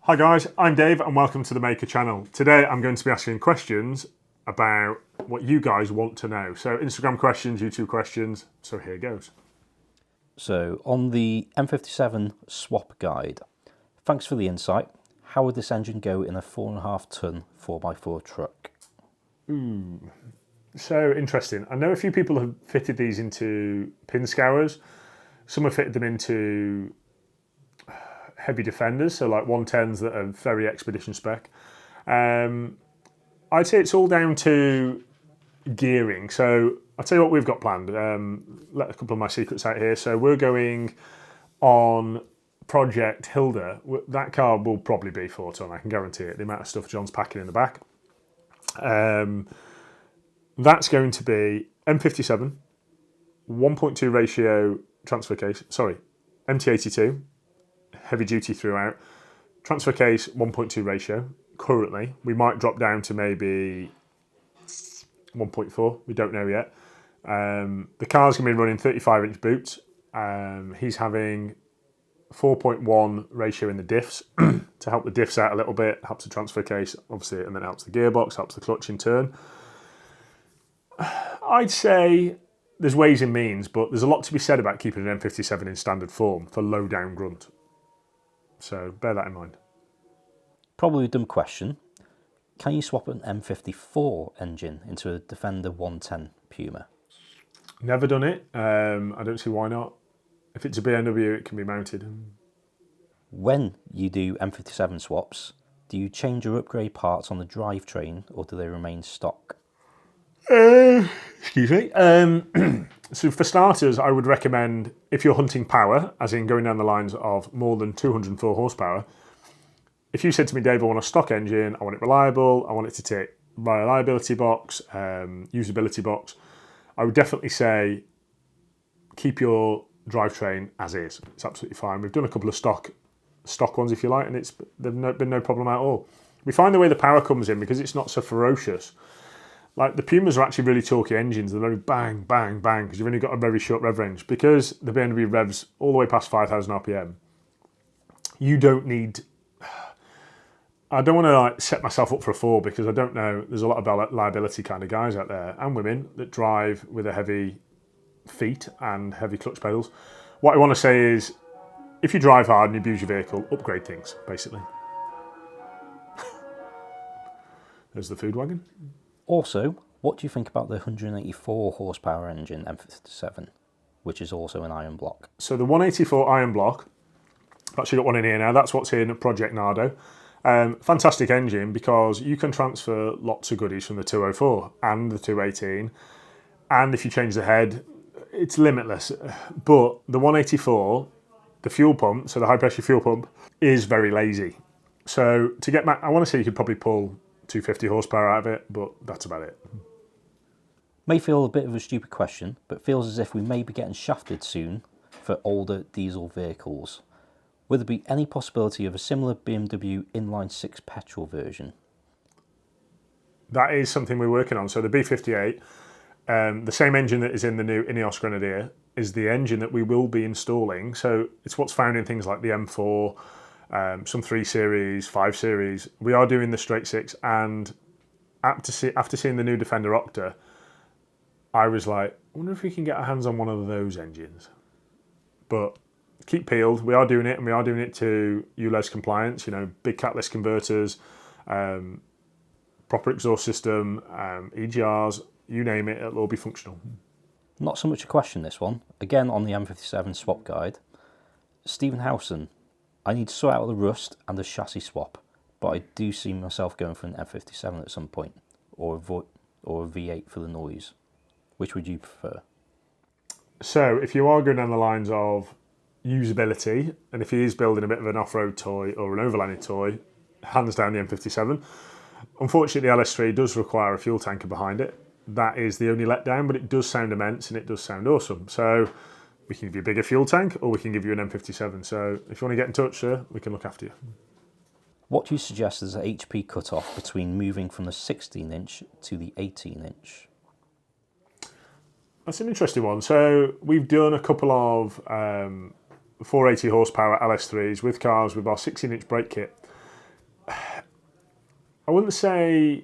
Hi guys, I'm Dave and welcome to the Mahker channel. Today I'm going to be asking questions about what you guys want to know. So Instagram questions, YouTube questions, so here goes. So on the M57 swap guide, thanks for the insight. How would this engine go in a 4.5 ton 4x4 truck? So interesting. I know a few people have fitted these into pin scours. Some have fitted them into heavy defenders, so like 110s that are very expedition spec. I'd say it's all down to gearing. So I'll tell you what we've got planned. Let a couple of my secrets out here. So we're going on Project Hilda. That car will probably be 4 ton, I can guarantee it, the amount of stuff John's packing in the back. That's going to be M57, 1.2 ratio transfer case, sorry, MT82, heavy duty throughout, transfer case 1.2 ratio. Currently, we might drop down to maybe 1.4, we don't know yet. The car's going to be running 35-inch boots. He's having 4.1 ratio in the diffs to help the diffs out a little bit, helps the transfer case, obviously, and then helps the gearbox, helps the clutch in turn. I'd say there's ways and means, but there's a lot to be said about keeping an M57 in standard form for low down grunt. So bear that in mind. Probably a dumb question. Can you swap an M54 engine into a Defender 110 Puma? Never done it. I don't see why not. If it's a BMW, it can be mounted. When you do M57 swaps, do you change or upgrade parts on the drivetrain or do they remain stock? Excuse me. So for starters, I would recommend, if you're hunting power, as in going down the lines of more than 204 horsepower, if you said to me, Dave, I want a stock engine, I want it reliable, I want it to tick reliability box, usability box, I would definitely say keep your drivetrain as is. It's absolutely fine. We've done a couple of stock ones, if you like, and there've been no problem at all. We find the way the power comes in, because it's not so ferocious. Like the Pumas are actually really torquey engines. They're very bang, bang, bang, because you've only got a very short rev range. Because the BMW revs all the way past 5,000 RPM, you don't need... I don't want to like set myself up for a fall, because I don't know. There's a lot of liability kind of guys out there, and women, that drive with a heavy feet and heavy clutch pedals. What I want to say is, if you drive hard and you abuse your vehicle, upgrade things, basically. There's the food wagon. Also, what do you think about the 184 horsepower engine M57, which is also an iron block? So the 184 iron block, I've actually got one in here now, that's what's in Project Nardo. Fantastic engine, because you can transfer lots of goodies from the 204 and the 218, and if you change the head, it's limitless. But the 184, the fuel pump, so the high pressure fuel pump, is very lazy. So to get back, I want to say you could probably pull 250 horsepower out of it, but that's about it. May feel a bit of a stupid question, but feels as if we may be getting shafted soon for older diesel vehicles. Would there be any possibility of a similar BMW inline 6 petrol version? That is something we're working on. So the B58, the same engine that is in the new Ineos Grenadier, is the engine that we will be installing. So it's what's found in things like the M4, some 3 Series, 5 Series. We are doing the straight 6, and after seeing the new Defender Octa, I was like, I wonder if we can get our hands on one of those engines. But keep peeled, we are doing it, and we are doing it to ULEZ compliance, big catalyst converters, proper exhaust system, EGRs, you name it, it'll all be functional. Not so much a question, this one. Again, on the M57 swap guide. Stephen Howson, I need to sort out the rust and the chassis swap, but I do see myself going for an M57 at some point, or a V8 for the noise. Which would you prefer? So if you are going down the lines of usability, and if he is building a bit of an off-road toy or an overlanding toy, hands down the M57. Unfortunately, the LS3 does require a fuel tanker behind it. That is the only letdown, but it does sound immense and it does sound awesome. So we can give you a bigger fuel tank, or we can give you an M57. So if you want to get in touch, sir, we can look after you. What do you suggest as an HP cutoff between moving from the 16-inch to the 18-inch? That's an interesting one. So we've done a couple of 480 horsepower LS3s with cars with our 16-inch brake kit. I wouldn't say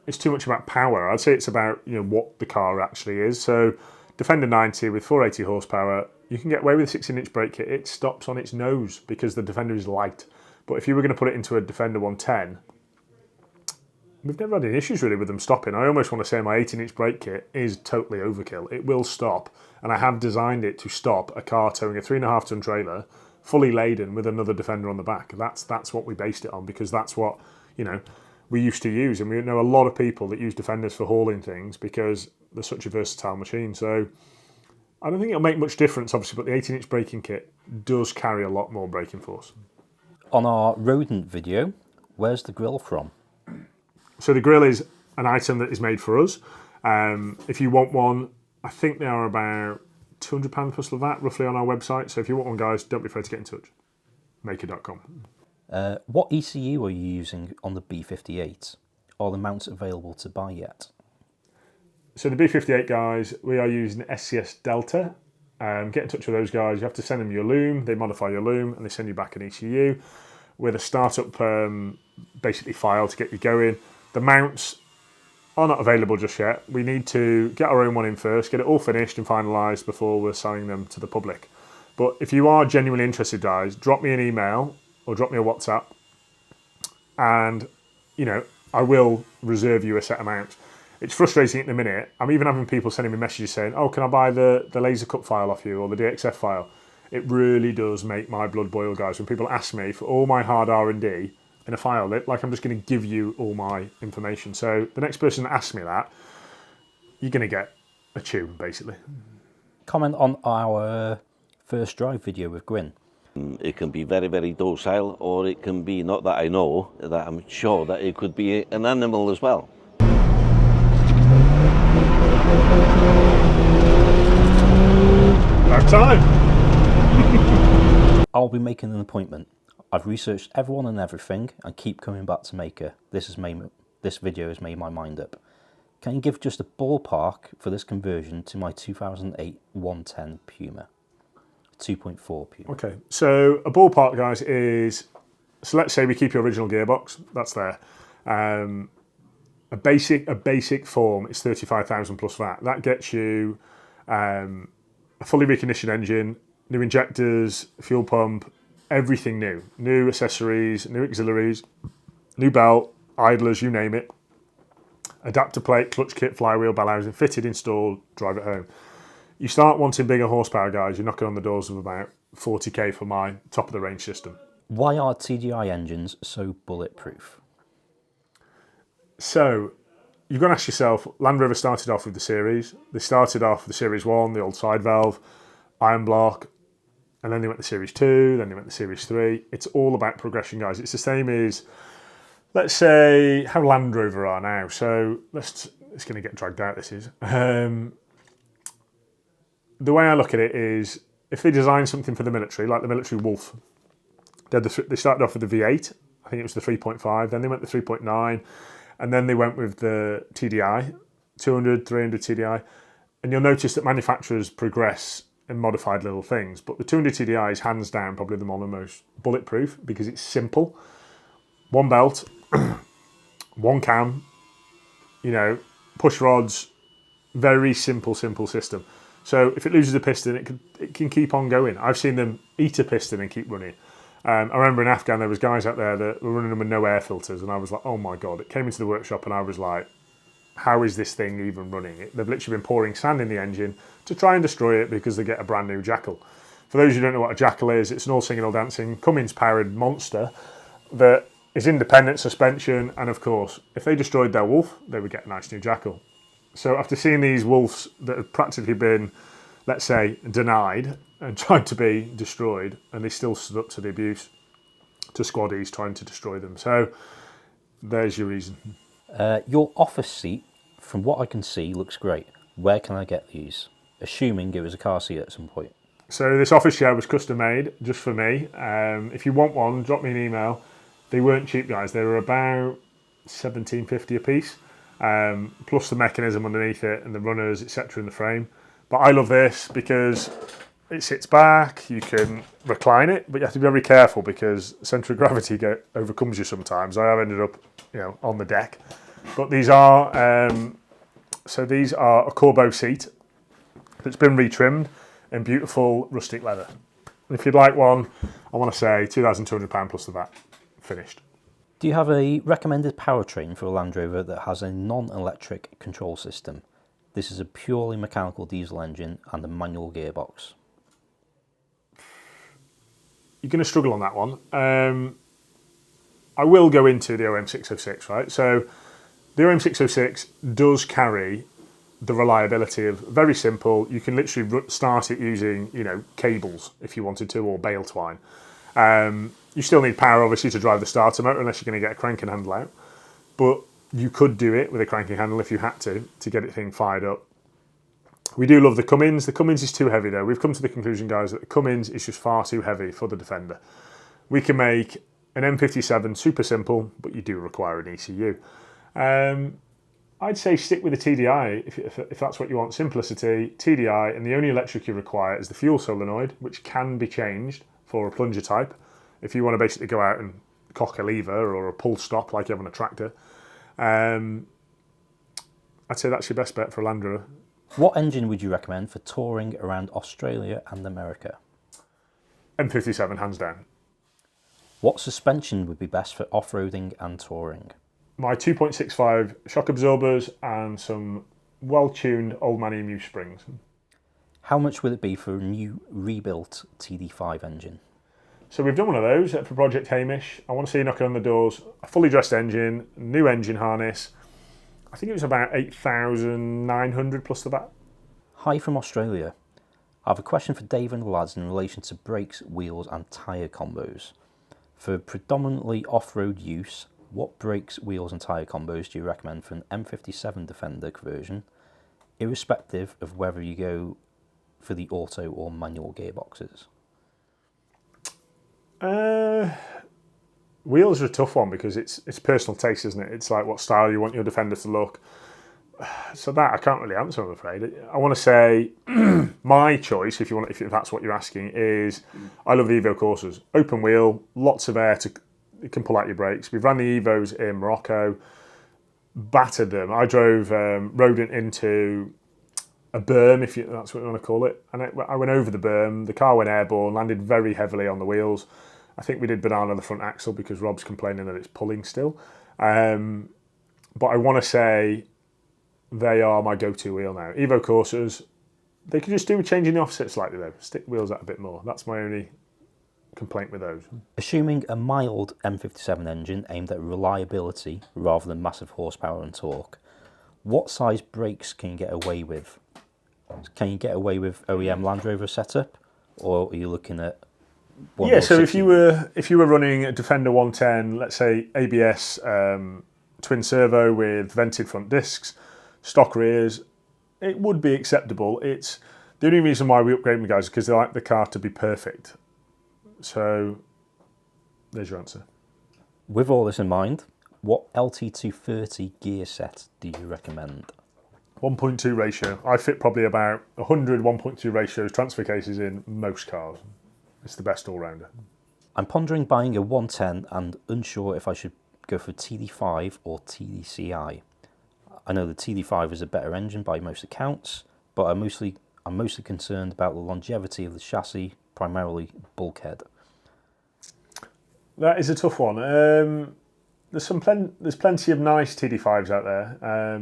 it's too much about power. I'd say it's about, you know, what the car actually is. So Defender 90 with 480 horsepower, you can get away with a 16-inch brake kit. It stops on its nose because the Defender is light. But if you were going to put it into a Defender 110, we've never had any issues really with them stopping. I almost want to say my 18-inch brake kit is totally overkill. It will stop, and I have designed it to stop a car towing a 3.5-ton trailer fully laden with another Defender on the back. That's what we based it on, because that's what, you know, we used to use, and we know a lot of people that use Defenders for hauling things because they're such a versatile machine. So I don't think it'll make much difference, obviously, but the 18-inch braking kit does carry a lot more braking force. On our rodent video, where's the grill from? So the grill is an item that is made for us. If you want one, I think they are about £200 plus VAT roughly on our website. So if you want one, guys, don't be afraid to get in touch. Mahker.com. What ECU are you using on the B58? Are the mounts available to buy yet? So the B58 guys, we are using SCS Delta. Get in touch with those guys. You have to send them your loom. They modify your loom and they send you back an ECU with a startup basically file to get you going. The mounts are not available just yet. We need to get our own one in first, get it all finished and finalised before we're selling them to the public. But if you are genuinely interested, guys, drop me an email or drop me a WhatsApp, and, you know, I will reserve you a set amount. It's frustrating at the minute. I'm even having people sending me messages saying, oh, can I buy the laser cut file off you or the DXF file? It really does make my blood boil, guys, when people ask me for all my hard R&D in a file, like I'm just going to give you all my information. So the next person that asks me that, you're going to get a tune, basically. Comment on our first drive video with Gwyn. It can be very, very docile, or it can be, not that I know, that I'm sure that it could be an animal as well. About time. I'll be making an appointment. I've researched everyone and everything and keep coming back to Mahker. This video has made my mind up. Can you give just a ballpark for this conversion to my 2008 110 Puma? 2.4 Puma. Okay, so a ballpark, guys, is, so let's say we keep your original gearbox, that's there. A basic form is 35,000 plus VAT. That gets you a fully reconditioned engine, new injectors, fuel pump, everything new. New accessories, new auxiliaries, new belt, idlers, you name it. Adapter plate, clutch kit, flywheel, bell housing, fitted, installed, drive it home. You start wanting bigger horsepower, guys, you're knocking on the doors of about 40k for my top of the range system. Why are TDI engines so bulletproof? So, you've got to ask yourself, Land Rover started off with the series. They started off with the Series 1, the old side valve, iron block, and then they went to Series 2, then they went to Series 3. It's all about progression, guys. It's the same as, let's say, how Land Rover are now. So, it's going to get dragged out, this is. The way I look at it is, if they design something for the military, like the military Wolf, they started off with the V8, I think it was the 3.5, then they went to 3.9, and then they went with the TDI, 200, 300 TDI, and you'll notice that manufacturers progress in modified little things, but the 200 TDI is hands down probably the one of the most bulletproof because it's simple. One belt, one cam, you know, push rods, very simple system. So if it loses a piston, it can keep on going. I've seen them eat a piston and keep running. I remember in Afghan, there was guys out there that were running them with no air filters, and I was like, oh my God. It came into the workshop and I was like, how is this thing even running? They've literally been pouring sand in the engine to try and destroy it because they get a brand new Jackal. For those who don't know what a Jackal is, it's an all singing, all dancing, Cummins powered monster that is independent suspension, and of course, if they destroyed their Wolf, they would get a nice new Jackal. So after seeing these Wolves that have practically been, let's say, denied and tried to be destroyed, and they still stood up to the abuse, to squaddies trying to destroy them. So there's your reason. Your office seat, from what I can see, looks great. Where can I get these? Assuming it was a car seat at some point. So this office chair was custom made just for me. If you want one, drop me an email. They weren't cheap, guys. They were about £17.50 a piece. Plus the mechanism underneath it and the runners, etc. in the frame. But I love this because It sits back, you can recline it, but you have to be very careful because centre of gravity overcomes you sometimes. I have ended up, on the deck. But these are, these are a Corbeau seat that's been retrimmed in beautiful rustic leather. And if you'd like one, I want to say £2,200 plus the VAT, finished. Do you have a recommended powertrain for a Land Rover that has a non-electric control system? This is a purely mechanical diesel engine and a manual gearbox. You're going to struggle on that one. I will go into the OM606, right? So the OM606 does carry the reliability of very simple. You can literally start it using, cables if you wanted to, or bale twine. You still need power, obviously, to drive the starter motor unless you're going to get a cranking handle out. But you could do it with a cranking handle if you had to get it thing fired up. We do love the Cummins. The Cummins is too heavy though. We've come to the conclusion, guys, that the Cummins is just far too heavy for the Defender. We can make an M57 super simple, but you do require an ECU. I'd say stick with the TDI if that's what you want. Simplicity, TDI, and the only electric you require is the fuel solenoid, which can be changed for a plunger type. If you want to basically go out and cock a lever or a pull stop like you have on a tractor. I'd say that's your best bet for a Land Rover. What engine would you recommend for touring around Australia and America? M57, hands down. What suspension would be best for off-roading and touring? My 2.65 shock absorbers and some well-tuned old man emu springs. How much would it be for a new rebuilt TD5 engine? So we've done one of those for Project Hamish. I want to see you knocking on the doors. A fully dressed engine, new engine harness. I think it was about 8,900 plus the VAT. Hi from Australia. I have a question for Dave and the lads in relation to brakes, wheels and tyre combos. For predominantly off-road use, what brakes, wheels and tyre combos do you recommend for an M57 Defender version, irrespective of whether you go for the auto or manual gearboxes? Wheels are a tough one because it's personal taste, isn't it? It's like what style you want your Defender to look. So that I can't really answer, I'm afraid. I want to say my choice, if that's what you're asking, is I love the Evo Corsas. Open wheel, lots of air you can pull out your brakes. We've ran the Evos in Morocco, battered them. I drove rodent into a berm, if that's what you want to call it, and I went over the berm. The car went airborne, landed very heavily on the wheels. I think we did banana the front axle because Rob's complaining that it's pulling still. But I want to say they are my go-to wheel now. Evo Corsas, they could just do with changing the offset slightly though. Stick the wheels out a bit more. That's my only complaint with those. Assuming a mild M57 engine aimed at reliability rather than massive horsepower and torque, what size brakes can you get away with? Can you get away with OEM Land Rover setup, or are you looking at so if you were running a Defender 110, let's say ABS twin servo with vented front discs, stock rears, it would be acceptable. It's the only reason why we upgrade them, guys, is because they like the car to be perfect. So there's your answer. With all this in mind, what LT230 gear set do you recommend? 1.2 ratio. I fit probably about 100 1.2 ratios transfer cases in most cars. It's the best all-rounder. I'm pondering buying a 110 and unsure if I should go for TD5 or TDCi. I know the TD5 is a better engine by most accounts, but I'm mostly concerned about the longevity of the chassis, primarily bulkhead. That is a tough one. There's plenty of nice TD5s out there.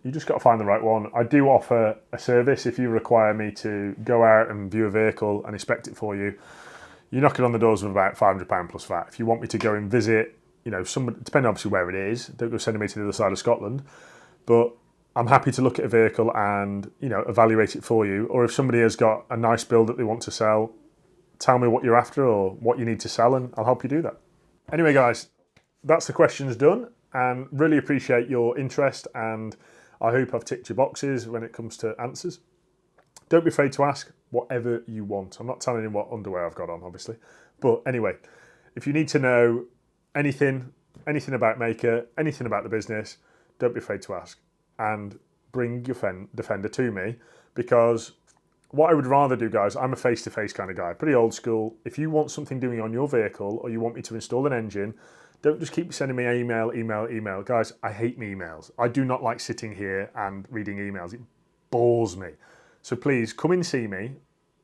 You just got to find the right one. I do offer a service if you require me to go out and view a vehicle and inspect it for you. You're knocking on the doors of about £500 plus VAT. If you want me to go and visit, somebody, depending obviously where it is, don't go sending me to the other side of Scotland, but I'm happy to look at a vehicle and evaluate it for you. Or if somebody has got a nice build that they want to sell, tell me what you're after or what you need to sell, and I'll help you do that. Anyway, guys, that's the questions done, and really appreciate your interest, and I hope I've ticked your boxes when it comes to answers. Don't be afraid to ask whatever you want. I'm not telling you what underwear I've got on, obviously. But anyway, if you need to know anything about Mahker, anything about the business, don't be afraid to ask. And bring your Defender to me, because what I would rather do, guys, I'm a face-to-face kind of guy, pretty old school. If you want something doing on your vehicle or you want me to install an engine, don't just keep sending me email. Guys, I hate me emails. I do not like sitting here and reading emails. It bores me. So please come and see me,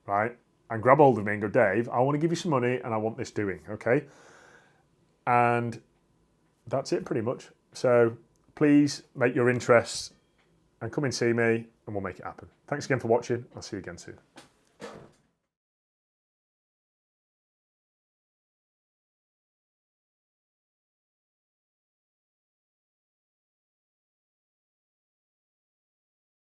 right? And grab hold of me and go, Dave, I want to give you some money and I want this doing, okay? And that's it pretty much. So please make your interests and come and see me and we'll make it happen. Thanks again for watching. I'll see you again soon.